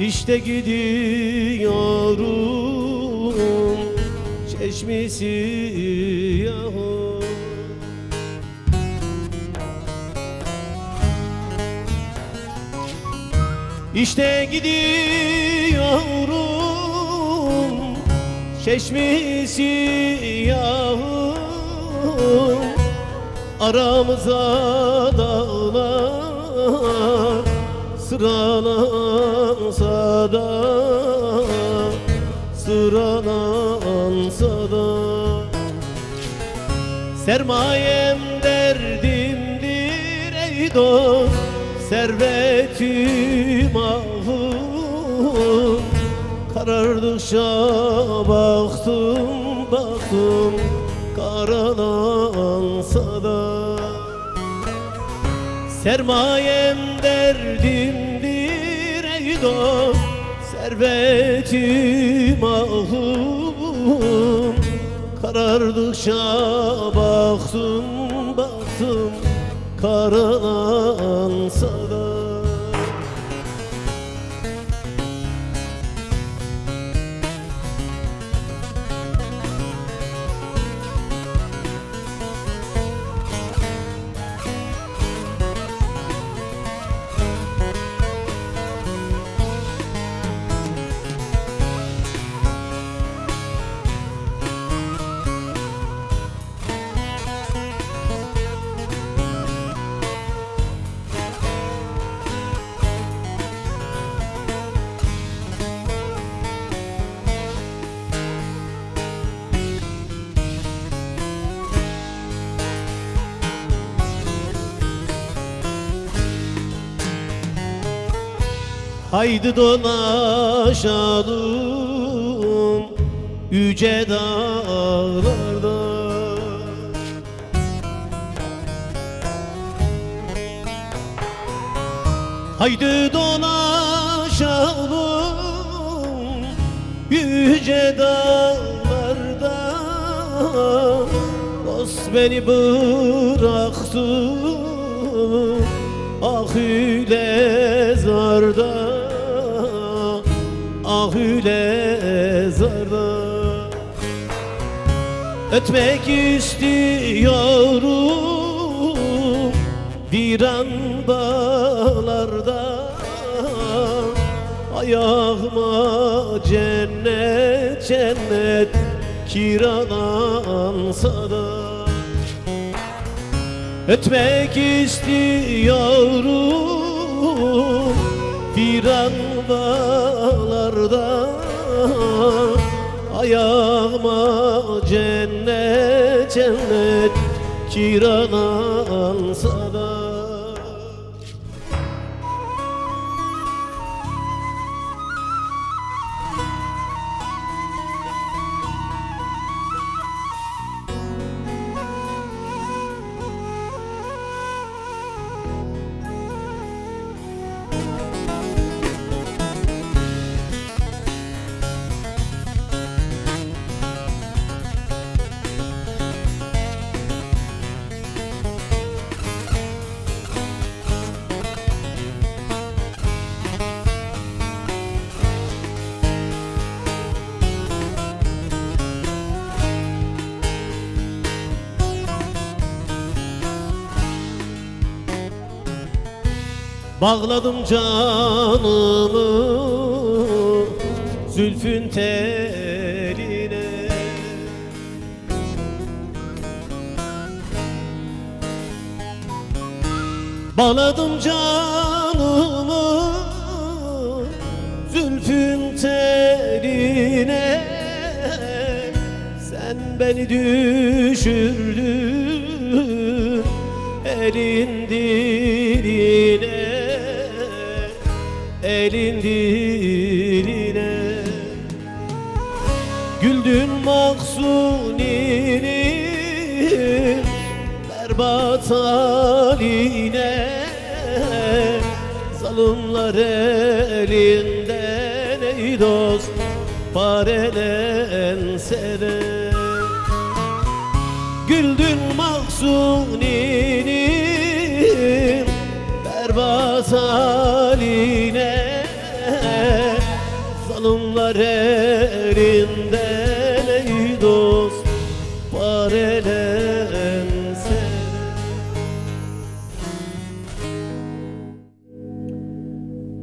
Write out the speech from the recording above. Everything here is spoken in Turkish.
İşte gidiyorum çeşmesi yahu. İşte gidiyorum çeşmesi yahu. Aramıza dağlar sıralansa da, sıralansa da, sermayem derdimdir ey dost, servetim ahım. Karardıkça baktım baktım, karalansa da. Sermayem derdimdir ey dost, servetim ahım. Karardıkça baktım baktım, karalansa da. Haydi dolaşalım yüce dağlarda. Haydi dolaşalım yüce dağlarda. Dost beni bıraktı ah ile zarda, ah ile zarda. Ötmek istiyorum viran bağlarda. Ayağıma cennet cennet kiralansa da. Ötmek istiyorum viran bağlarda. Ayağıma cennet cennet kiralansa da. Bağladım canımı zülfün teline. Bağladım canımı zülfün teline. Sen beni düşürdün elin diline, elin diline. Güldün Mahsuni'nin berbat haline. Zalimler elinden ey dost parelense de. Güldün Mahsuni'nin berbat haline. Zalimler elinde